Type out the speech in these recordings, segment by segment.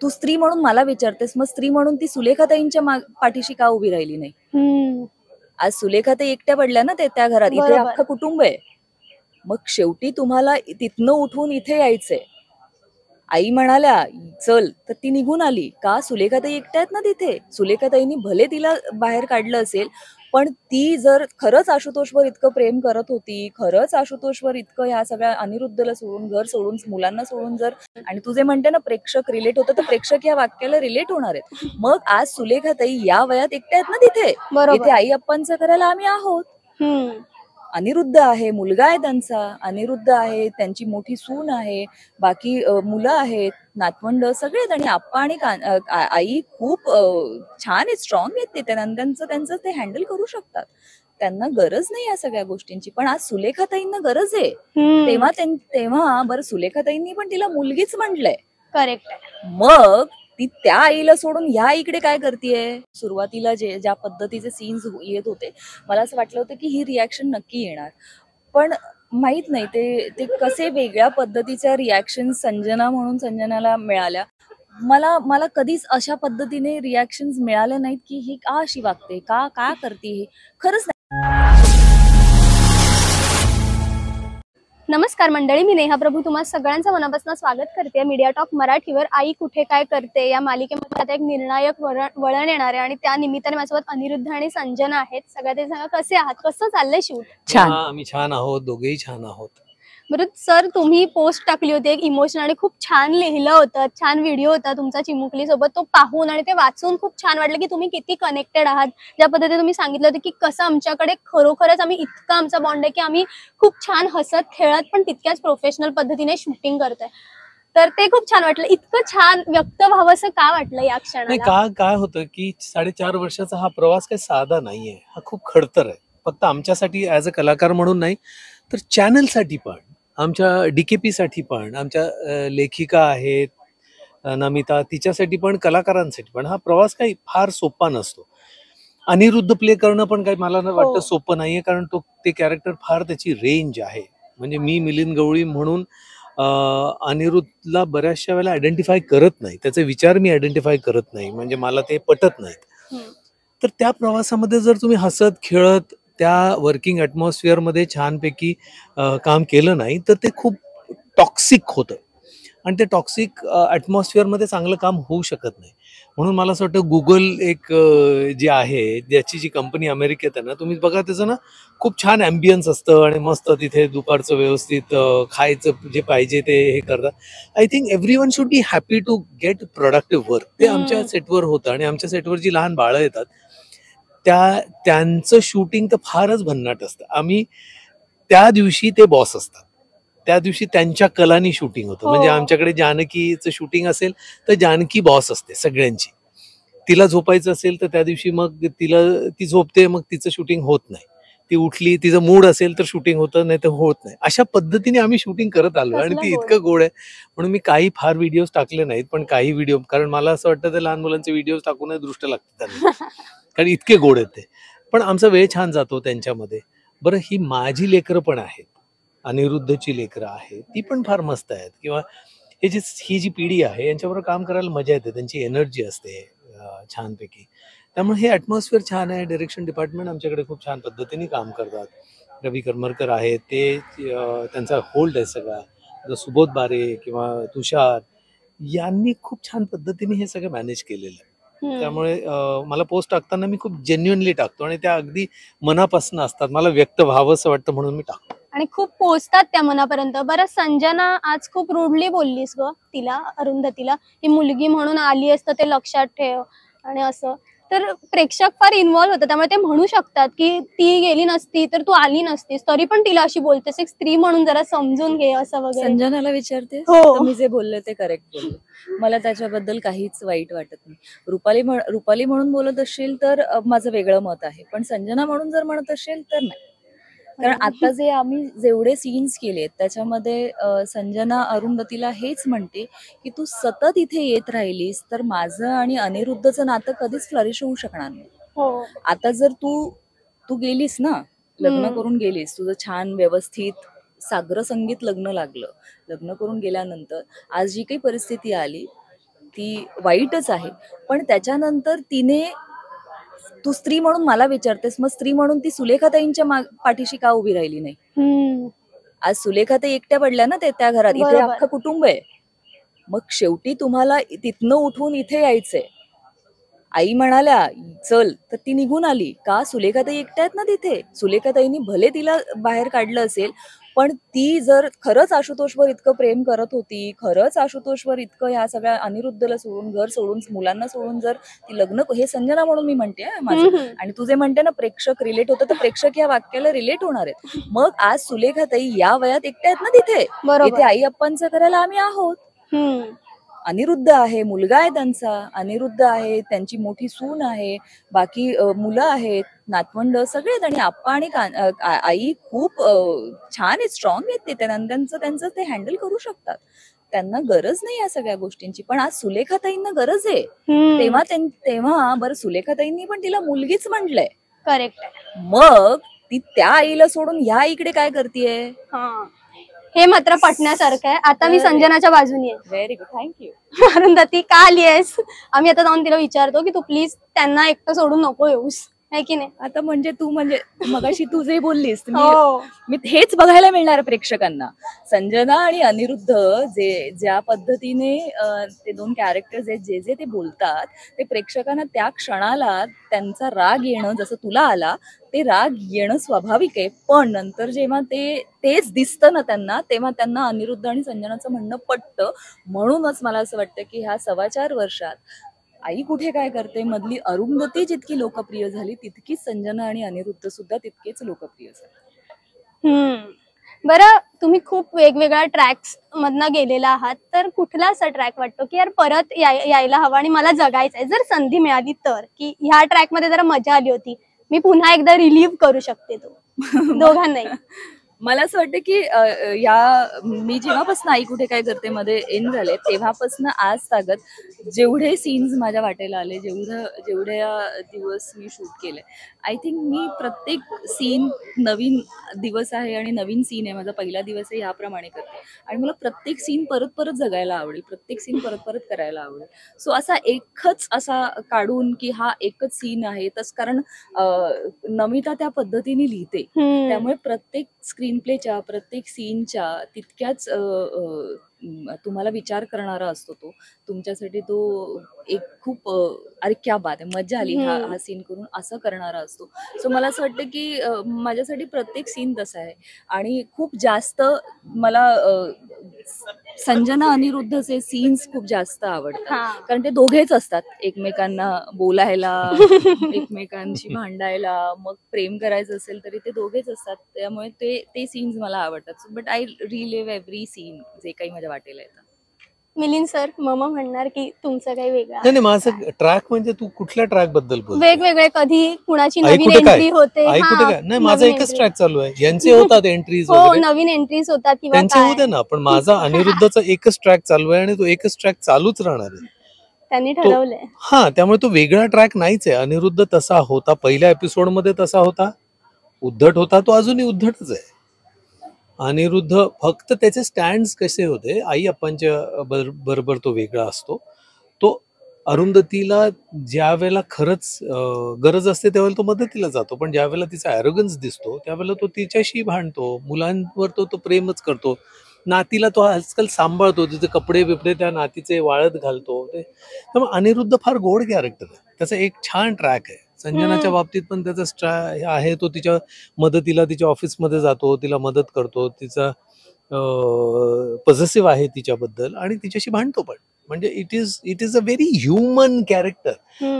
तू स्त्री म्हणून मला विचारतेस, मग स्त्री म्हणून ती सुलेखाताईंच्या पाठीशी का उभी राहिली नाही? आज सुलेखाताई एकट्या पडल्या ना त्या घरात, इथे अख्खं कुटुंब आहे. मग शेवटी तुम्हाला तिथनं उठून इथे यायचंय. आई म्हणाल्या चल, तर ती निघून आली का? सुलेखाताई एकट्या आहेत ना तिथे. सुलेखाताईंनी भले तिला बाहेर काढलं असेल, पण ती जर खरंच आशुतोषवर इतकं प्रेम करत होती, खरंच आशुतोषवर इतकं ह्या सगळ्या अनिरुद्धला सोडून, घर सोडून, मुलांना सोडून जर, आणि तू जे म्हणते ना प्रेक्षक रिलेट होतं, तर प्रेक्षक या वाक्याला रिलेट होणार आहेत. मग आज सुलेखाताई या वयात एकट्या आहेत ना तिथे. इथे आई अप्पांचं करायला आम्ही आहोत. अनिरुद्ध आहे, मुलगा आहे त्यांचा, अनिरुद्ध आहे, त्यांची मोठी सून आहे, बाकी मुलं आहेत, नातवंड सगळे आहेत. आणि आप्पा आणि आई खूप छान आहेत, स्ट्रॉंग आहेत. ते त्यांचं ते हँडल करू शकतात. त्यांना गरज नाही या सगळ्या गोष्टींची. पण आज सुलेखाताईंना गरज आहे. तेव्हा बरं, सुलेखाताईंनी पण तिला मुलगीच म्हटलंय. करेक्ट. मग ती त्या आईला सोडून ह्या आईकडे काय करतेय? सुरुवातीला ज्या पद्धतीचे सीन्स येत होते, मला असं वाटलं होतं की ही रिॲक्शन नक्की येणार, पण माहित नाही ते कसे वेगळ्या पद्धतीच्या रिॲक्शन संजनाला मिळाल्या. मला कधीच अशा पद्धतीने रिॲक्शन्स मिळाल्या नाहीत की ही का अशी वागते, का करते, हे खरंच नाही. नमस्कार मंडळी, मी नेहा प्रभू तुम्हा सगळ्यांचं मनापासून स्वागत करते मीडिया टॉक मराठीवर. आई कुठे काय करते या मालिकेमध्ये आता एक निर्णायक वळण येणार आहे आणि त्या निमित्ताने माझ्यासोबत अनिरुद्ध आणि संजना आहेत. सगळ्यात सांगा, कसे आहात, कसं चाललंय शूट? छान, आम्ही छान आहोत, दोघेही छान आहोत. बरं सर, तुम्ही पोस्ट टाकली होती एक इमोशनल आणि खूप छान लिहिलं होतं, छान व्हिडिओ होता तुमचा चिमुकली सोबत. तो पाहून आणि ते वाचून खूप छान वाटलं की तुम्ही किती कनेक्टेड आहात. ज्या पद्धतीने तुम्ही सांगितलं होतं की कसं आमच्याकडे खरोखरच आम्ही इतका आमचा बॉन्ड आहे की आम्ही खूप छान हसत खेळत पण तितक्याच प्रोफेशनल पद्धतीने शूटिंग करतोय. तर ते खूप छान वाटलं. इतकं छान व्यक्त व्हावं असं का वाटलं या क्षणाला? काय होतं की 4.5 वर्षाचा हा प्रवास काही साधा नाहीये, हा खूप खडतर आहे. फक्त आमच्यासाठी ऍज अ कलाकार म्हणून नाही, तर चॅनलसाठी पण, आमच्या DKP साठी पण, आमच्या लेखिका आहेत नमिता, तिच्यासाठी पण, कलाकारांसाठी पण हा प्रवास काही फार सोपा नसतो. अनिरुद्ध प्ले करणं पण काही मला वाटतं सोपं नाहीये, कारण ते कॅरेक्टर फार त्याची रेंज आहे. म्हणजे मी मिलिंद गवळी म्हणून अनिरुद्धला बऱ्याचशा वेळेला आयडेंटिफाय करत नाही, त्याचे विचार मी आयडेंटिफाय करत नाही, म्हणजे मला ते पटत नाहीत. तर त्या प्रवासामध्ये जर तुम्ही हसत खेळत त्या वर्किंग ॲटमॉस्फिअरमध्ये छानपैकी काम केलं नाही, तर ते खूप टॉक्सिक होतं आणि ते टॉक्सिक ॲटमॉस्फिअरमध्ये चांगलं काम होऊ शकत नाही. म्हणून मला असं वाटतं गुगल एक जे आहे, ज्याची जी कंपनी अमेरिकेत आहे ना, तुम्ही बघा त्याचं ना खूप छान ॲम्बियन्स असतं आणि मस्त तिथे दुपारचं व्यवस्थित खायचं जे पाहिजे ते हे करतात. I think everyone should be happy to get productive work. ते आमच्या सेटवर होतं आणि आमच्या सेटवर जी लहान बाळं येतात त्यांचं शूटिंग तर फारच भन्नाट असतं. आम्ही त्या दिवशी ते बॉस असतात, त्या दिवशी त्यांच्या कलानी शूटिंग होतं. म्हणजे आमच्याकडे जानकीचं शूटिंग असेल तर जानकी बॉस असते सगळ्यांची. तिला झोपायचं असेल तर त्या दिवशी मग ती झोपते, मग तिचं शूटिंग होत नाही. ती उठली, तिचं मूड असेल तर शूटिंग होतं, नाही तर होत नाही. अशा पद्धतीने आम्ही शूटिंग करत आलो आणि ती इतकं गोड आहे. म्हणून मी काही फार व्हिडिओज टाकले नाहीत, पण काही व्हिडिओ, कारण मला असं वाटतं ते लहान मुलांचे व्हिडिओज टाकून दृष्ट लागतात त्यांना, कारण इतके गोड आहेत ते. पण आमचा वेळ छान जातो त्यांच्यामध्ये. बरं, ही माझी लेकरं पण आहेत, अनिरुद्धची लेकरं आहेत, ती पण फार मस्त आहेत. किंवा ही जी पिढी आहे यांच्याबरोबर काम करायला मजा येते, त्यांची एनर्जी असते छानपैकी. त्यामुळे हे ॲटमॉस्फिअर छान आहे. डायरेक्शन डिपार्टमेंट आमच्याकडे खूप छान पद्धतीने काम करतात. रवी करमरकर आहेत, ते त्यांचा होल्ड आहे सगळा. सुबोध बारे किंवा तुषार यांनी खूप छान पद्धतीने हे सगळं मॅनेज केलेलं आहे. त्यामुळे मला पोस्ट टाकताना मी खूप जेन्युइनली टाकतो आणि त्या अगदी मनापासून असतात, मला व्यक्त व्हावं असं वाटतं म्हणून मी टाकतो आणि खूप पोहोचतात त्या मनापर्यंत. बरं संजना, आज खूप रूडली बोललीस ग तिला, अरुंधतीला, ही मुलगी म्हणून आली असतं ते लक्षात ठेव आणि असं. तर प्रेक्षक फार इन्व्हॉल्व्ह होतात, त्यामुळे ते म्हणू शकतात की ती गेली नसती तर तू आली नसतीस, तरी पण तिला अशी बोलतेस, एक स्त्री म्हणून जरा समजून घे असं वगैरे. संजनाला विचारते, मी जे बोलले ते करेक्ट बोलले, मला त्याच्याबद्दल काहीच वाईट वाटत नाही. रुपाली म्हणून बोलत असेल तर माझं वेगळं मत आहे, पण संजना म्हणून जर म्हणत असेल तर नाही. कारण आता जे आम्ही जेवढे सीन्स केलेत त्याच्यामध्ये संजना अरुंधतीला हेच म्हणते की तू सतत इथे येत राहिलीस तर माझं आणि अनिरुद्धचं नातं कधीच फ्लरिश होऊ शकणार नाही. आता जर तू गेलीस ना, लग्न करून गेलीस, तुझं छान व्यवस्थित साग्र संगीत लग्न लागलं, लग्न करून गेल्यानंतर आज जी काही परिस्थिती आली, ती वाईटच आहे, पण त्याच्यानंतर तिने तू स्त्री म्हणून मला विचारतेस, मग स्त्री म्हणून ती सुलेखाताईंच्या पाठीशी का उभी राहिली नाही? आज सुलेखाताई एकट्या पडल्या ना त्या घरात, इथे बरोबर. अख्खं कुटुंब आहे. मग शेवटी तुम्हाला तिथनं उठून इथे यायचंय. आई म्हणाल्या चल, तर ती निघून आली का? सुलेखाताई एकट्या आहेत ना तिथे. सुलेखाताईंनी भले तिला बाहेर काढलं असेल, पण ती जर खरंच आशुतोषवर इतकं प्रेम करत होती, खरंच आशुतोषवर इतकं ह्या सगळ्या अनिरुद्धला सोडून, घर सोडून, मुलांना सोडून जर ती लग्न, हे संजना म्हणून मी म्हणते माझं, आणि तू जे म्हणते ना प्रेक्षक रिलेट होतं, तर प्रेक्षक या वाक्याला रिलेट होणार आहेत. मग आज सुलेखाताई या वयात एकट्या आहेत ना तिथे. बरोबर. इथे आई अप्पांचं करायला आम्ही आहोत. अनिरुद्ध आहे, मुलगा आहे त्यांचा, अनिरुद्ध आहे, त्यांची मोठी सून आहे, बाकी मुलं आहेत, नातवंड सगळे आहेत, आणि आप्पा आणि आई खूप छान आहेत, स्ट्रॉंग आहेत. ते त्यांचं ते हँडल करू शकतात. त्यांना गरज नाही या सगळ्या गोष्टींची. पण आज सुलेखाताईंना गरज आहे. तेव्हा बरं, सुलेखाताईंनी पण तिला मुलगीच म्हटलंय. करेक्ट. मग ती त्या आईला सोडून ह्या आईकडे काय करतेय? हे मात्र पटण्यासारखं आहे. आता मी संजनाच्या बाजूनी आहे. Very good, thank you. अरुंधती का आली आहेस? आम्ही आता जाऊन तिला विचारतो की तू प्लीज त्यांना एकटं सोडून नको येऊस, है की नाही? आता म्हणजे तू मगाशी तू जे बोललीस, हो. मी हेच बघायला मिळणार प्रेक्षकांना. संजना आणि अनिरुद्ध ज्या पद्धतीने ते दोन कॅरेक्टर्स आहेत, जे ते बोलतात, ते प्रेक्षकांना त्या क्षणाला त्यांचा राग येणं, जसं तुला आला, ते राग येणं स्वाभाविक आहे. पण नंतर जेव्हा तेच दिसतं ना त्यांना, तेव्हा त्यांना अनिरुद्ध आणि संजनाचं म्हणणं पटतं. म्हणूनच मला असं वाटतं की ह्या 4.25 वर्षात आई कुठे काय करते मधली अरुंधती जितकी लोकप्रिय झाली, तितकीच संजना आणि अनिरुद्ध सुद्धा तितकेच लोकप्रिय झाले. बरं, तुम्ही खूप वेगवेगळ्या ट्रॅक्स मधनं गेलेला आहात, तर कुठला असा ट्रॅक वाटतो की यार परत यायला हवा आणि मला जगायचंय, जर संधी मिळाली तर, की ह्या ट्रॅक मध्ये जरा मजा आली होती, मी पुन्हा एकदा रिलीव्ह करू शकते तो? दोघांनाही. मला असं वाटतं की मी जेव्हापासून आई कुठे काय करते मध्ये एन झाले, तेव्हापासून आज तागत जेवढे सीन्स माझ्या वाटेला आले, जेवढ्या दिवस मी शूट केले, आय थिंक मी प्रत्येक सीन नवीन दिवस आहे आणि नवीन सीन आहे, माझा पहिला दिवस आहे ह्याप्रमाणे करते. आणि मला प्रत्येक सीन परत परत जगायला आवडेल, प्रत्येक सीन परत परत करायला आवडेल. सो असा एकच असा काढून की हा एकच सीन आहे, कारण नमिता त्या पद्धतीने लिहिते, त्यामुळे प्रत्येक स्क्रीन प्लेच्या, प्रत्येक सीनच्या तितक्याच तुम्हाला विचार करणारा असतो तो. तुमच्यासाठी तो एक खूप अरे क्या बात आहे, मजा आली हा सीन करून, असं करणारा असतो. सो मला असं वाटतं की माझ्यासाठी प्रत्येक सीन तसा आहे. आणि खूप जास्त मला संजना अनिरुद्धचे सीन्स खूप जास्त आवडतात, कारण ते दोघेच असतात एकमेकांना बोलायला, एकमेकांशी भांडायला, मग प्रेम करायचं असेल तरी ते दोघेच असतात. त्यामुळे ते सीन्स मला आवडतात. But I relive every scene जे काही माझ्या वाटेला येतं. मिलिंद सर, मम म्हणणार की तुमचं काही वेगळं? नाही, माझं ट्रॅक म्हणजे तू कुठल्या ट्रॅक बद्दल बोलतो? वेगवेगळे, कधी कुणाची आई नवीन कुठे काय? एंट्री होते. आई कुठे काय? नाही, माझा नवीन एकच entry. ट्रॅक चालू आहे. यांचे होतात एंट्रीज हो, वगैरे, नवीन एंट्रीज होतात किंवा त्यांचे काय. होते ना, पण माझा अनिरुद्धचा एकच ट्रॅक चालू आहे आणि तो एकच ट्रॅक चालूच राहणार आहे. त्यांनी ठरवलंय. त्यामुळे तो वेगळा ट्रॅक नाहीच आहे. अनिरुद्ध तसा होता पहिल्या एपिसोड मध्ये, तसा होता, उद्धट होता, तो अजूनही उद्धटच आहे. अनिरुद्ध फक्त त्याचे स्टँड कसे होते, आई अप्पांच्या बरोबर तो वेगळा असतो. तो अरुंधतीला ज्या वेळेला खरंच गरज असते त्यावेळेला तो मदतीला जातो, पण ज्या वेळेला तिचा ॲरोगन्स दिसतो त्यावेळेला तो तिच्याशी भांडतो, मुलांवर तो प्रेमच करतो, नातीला तो आजकाल सांभाळतो, तिचे कपडे बिपडे त्या नातीचे वाळत घालतो. त्यामुळे अनिरुद्ध फार गोड कॅरेक्टर आहे. त्याचा एक छान ट्रॅक आहे. संजनाच्या बाबतीत पण त्याचा आहे, तो तिच्या मदतीला तिच्या ऑफिसमध्ये जातो, तिला मदत करतो, तिचा पॉझिटिव्ह आहे तिच्याबद्दल आणि तिच्याशी भांडतो पण. म्हणजे it is a very human character.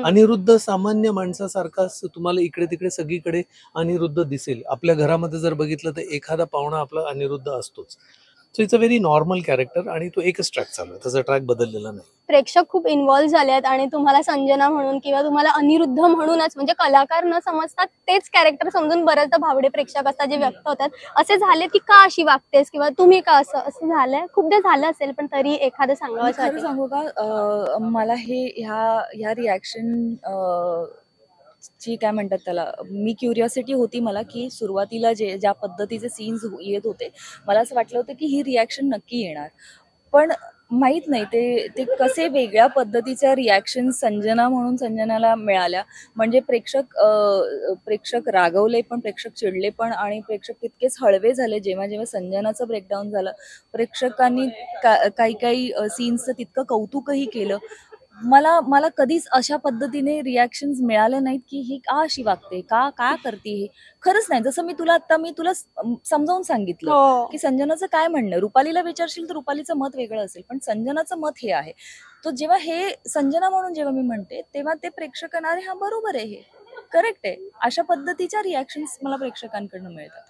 Aniruddh सामान्य माणसासारखाच तुम्हाला इकडे तिकडे सगळीकडे अनिरुद्ध दिसेल. आपल्या घरामध्ये जर बघितलं तर एखादा पाहुणा आपला अनिरुद्ध असतोच. So it's a very normal character आणि तो एकच ट्रॅक चालू आहे, त्याचा ट्रॅक बदललेला नाही. प्रेक्षक खूप इन्व्हॉल्व्ह झाले आहेत आणि तुम्हाला संजना म्हणून किंवा तुम्हाला अनिरुद्ध म्हणूनच, म्हणजे कलाकार न समजता तेच कॅरेक्टर समजून बरेचदा भावडे प्रेक्षक असतात जे व्यक्त होतात. असे झाले की का अशी वागतेस किंवा तुम्ही का असं झालंय? खूपदा झालं असेल, पण तरी एखादं सांगावं सांगू का, मला ह्या रिॲक्शन ची काय म्हणतात त्याला, मी क्युरिओसिटी होती मला की सुरुवातीला ज्या पद्धतीचे सीन्स येत होते, मला असं वाटलं होतं की ही रिॲक्शन नक्की येणार. पण माहित नाही ते कसे वेगळ्या पद्धतीच्या रिॲक्शन संजना म्हणून संजनाला मिळाल्या. म्हणजे प्रेक्षक रागवले पण, प्रेक्षक चिडले पण आणि प्रेक्षक तितकेच हळवे झाले जेव्हा जेव्हा संजनाचं ब्रेकडाऊन झालं. प्रेक्षकांनी काही काही सीन्सचं तितकं कौतुकही केलं. मला कधीच अशा पद्धतीने रिॲक्शन्स मिळाले नाहीत की ही का अशी वागते, का करते हे. खरंच नाही. जसं मी तुला समजावून सांगितलं हो. की संजनाचं काय म्हणणं. रुपालीला विचारशील तर रुपालीचं मत वेगळं असेल, पण संजनाचं मत हे आहे. तो जेव्हा हे संजना म्हणून जेव्हा मी म्हणते तेव्हा ते प्रेक्षकांना अरे हा बरोबर आहे, हे करेक्ट आहे, अशा पद्धतीच्या रिॲक्शन्स मला प्रेक्षकांकडनं मिळतात.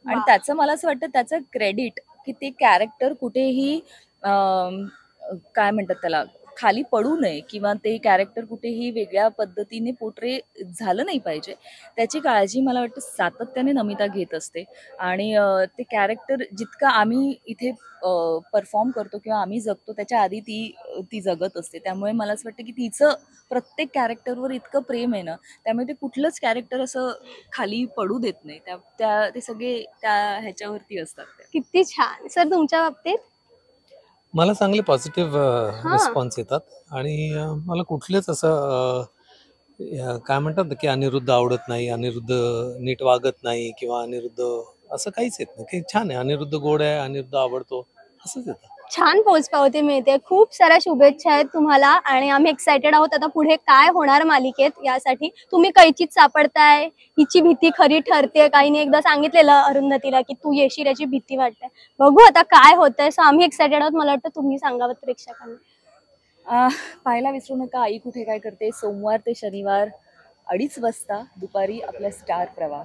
आणि वा. त्याचं मला असं वाटतं त्याचं क्रेडिट की ते कॅरेक्टर कुठेही काय म्हणतात त्याला खाली पडू नये किंवा ते कॅरेक्टर कुठेही वेगळ्या पद्धतीने पोर्ट्रे झालं नाही पाहिजे, त्याची काळजी मला वाटतं सातत्याने नमिता घेत असते. आणि ते कॅरेक्टर जितकं आम्ही इथे परफॉर्म करतो किंवा आम्ही जगतो त्याच्या आधी ती जगत असते. त्यामुळे मला असं वाटतं की तिचं प्रत्येक कॅरेक्टरवर इतकं प्रेम आहे ना, त्यामुळे ते कुठलंच कॅरेक्टर असं खाली पडू देत नाही. ते सगळे त्या ह्याच्यावरती असतात. किती छान. सर तुमच्या बाबतीत? मला चांगले पॉझिटिव्ह हा. रिस्पॉन्स येतात आणि मला कुठलेच असं काय म्हणतात ना की अनिरुद्ध आवडत नाही, अनिरुद्ध नीट वागत नाही किंवा अनिरुद्ध असं काहीच येत नाही. की छान आहे, अनिरुद्ध गोड आहे, अनिरुद्ध आवडतो, असंच येतं. छान पोचपावती मिळते. खूप साऱ्या शुभेच्छा आहेत तुम्हाला आणि आम्ही एक्सायटेड आहोत आता पुढे काय होणार मालिकेत यासाठी. तुम्ही कैचीत सापडताय, हिची भीती खरी ठरते. काहींनी एकदा सांगितलेलं अरुंधतीला की तू येशील याची भीती वाटते. बघू आता काय होतंय. सो आम्ही एक्सायटेड आहोत. मला वाटतं तुम्ही सांगावं प्रेक्षकांना. पाहायला विसरू नका आई कुठे काय करते. सोमवार ते शनिवार 2:30 वाजता दुपारी आपल्या स्टार प्रवाह.